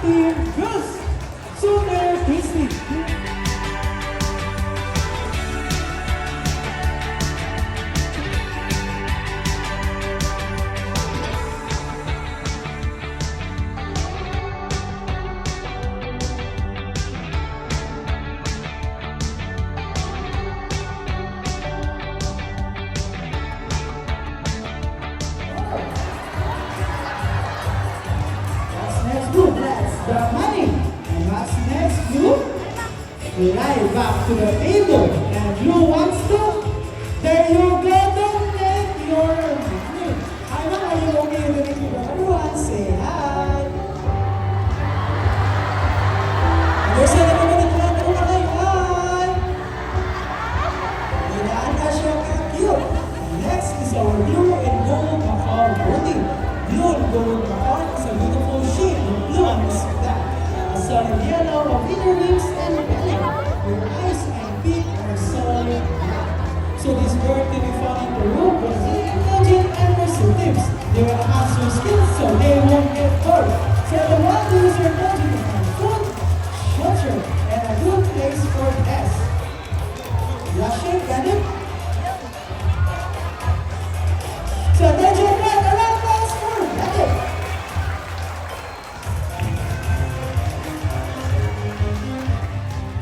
Team Girls. Super Crispy. Next group, that's the money. And what's next group? Right back to the table. And who wants to? There you go, donate your money. Hi, ma'am, are you okay with it? Everyone, say hi. There's a little bit of hi. Cute. Next is our blue and gold macaw voting. Blue and gold macaw is a beautiful shape. The blue one is that. A solid yellow of inner wings and belly. Your eyes and feet are solid black. So this bird can be found in Peru, but very intelligent and receptive. They will enhance your skills so they won't get bored. So the one who is your energy to find food, shelter, and a good place for rest. Rushing, got it? So attention, guys, around us for got it.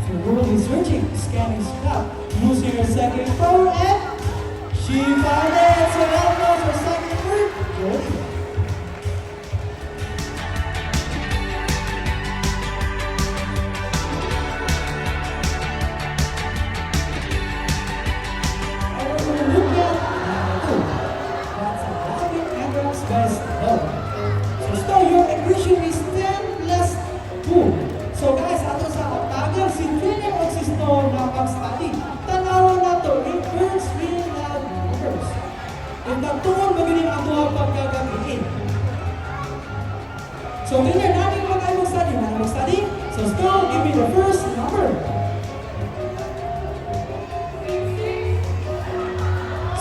So world is searching, scanning scrap, using her second phone, and she found it. So that was her second word. Good. Best love. So start your equation is 10 plus 2. So guys, ato sa tagal si Twitter o si Snow na pag-study. Tanawan na to, reverse real love numbers. Kung nagtuon magaling ang mga pagkagamitin. So Twitter, namin pa kayo mag-study. Mana mag-study? So Snow, give me the first number.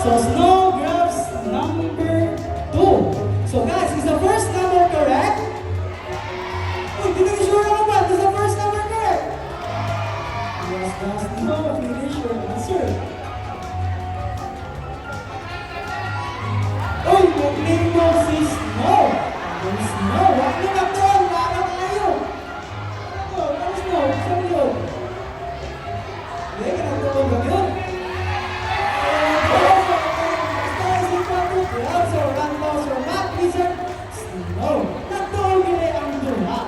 So Snow grabs number 2. So guys, is the first number correct? Uy, hindi ko sure ako ba? Is the first number correct? Yes, guys, no, finish your answer. Uy, mag-name mo si Snow. Snow, wag mo na to, wala tayo. Ano, Snow, saan yun? Hindi, kinatuon ba yun? So, one loss or not, wizard, Snow. Natulog nila ang dula.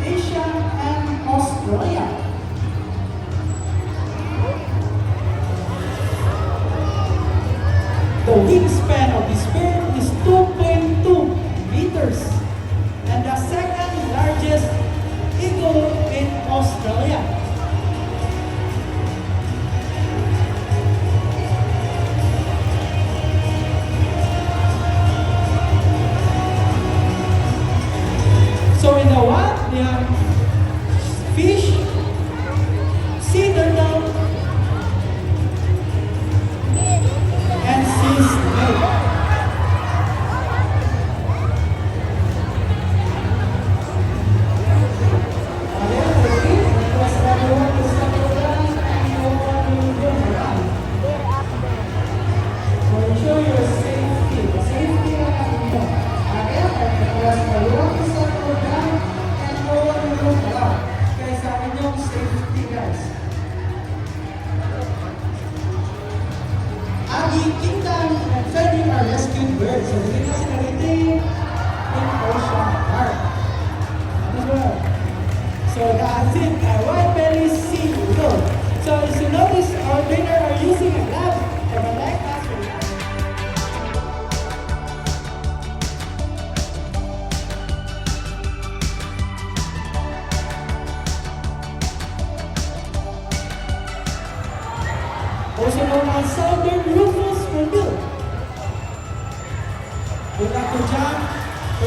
Asia and Australia. The wingspan of this bird is 2.2 meters and the second largest eagle in Australia. So in the wild, they have fish, sea turtle, and sea snake. Again,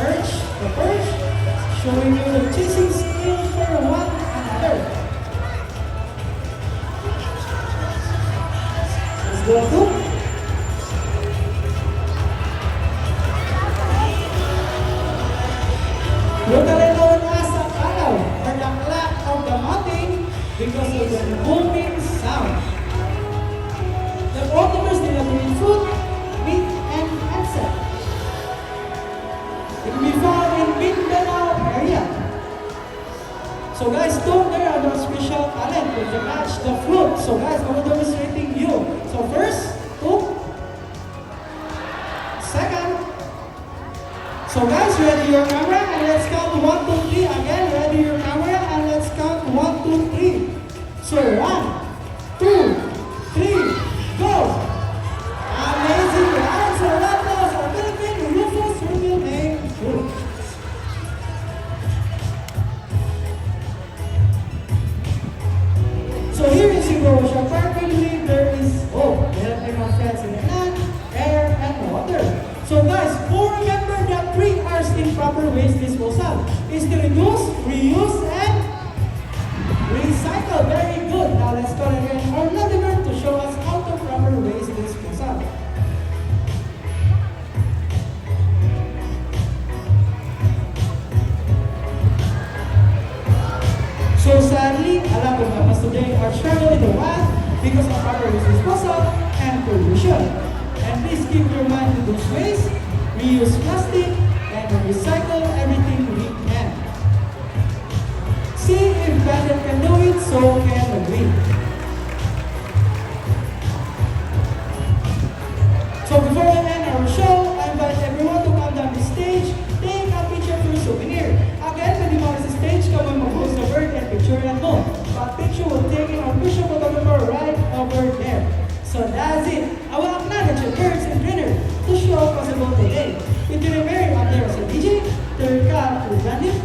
perch, showing you the chasing skill for one another. Let's go to locally known as the kalaw or the clap of the mountain because of the booming sound. The octopus nila between food, meat, and insect. It can be found in Mindanao area. So guys, don't there are no special talent with the match the flute. So guys, I'm demonstrating you. So first, two. Second. So guys, ready your camera and let's count 1, 2, 3. Again, ready your camera and let's count 1, 2, 3. So 1, 2, 3, go! Amazing guys! So that was our Philippine Rufus reveal name flute. So here in Cebu, apparently there is there are friends in the land, air, and water. So guys, remember that 3 R's in proper waste disposal is to reduce, reuse, and recycle. Very good. Now let's call again our Vladimir to show us how to proper waste disposal. So sadly, a lot of us today are struggling to math because of proper waste disposal and pollution. And please keep your mind to those ways, reuse plastic, and recycle everything we can. See if Bandit can do it, so can we. So before we end our show, I invite everyone to come down the stage, take a picture for a souvenir. Again, pwede mo sa stage ka mag-post na bird and picture na mo. But picture will take in our official photographer right over there. So that's it. I will acknowledge your birds and trainer to show possible today. With the very out there as a DJ, Turka to Bandit,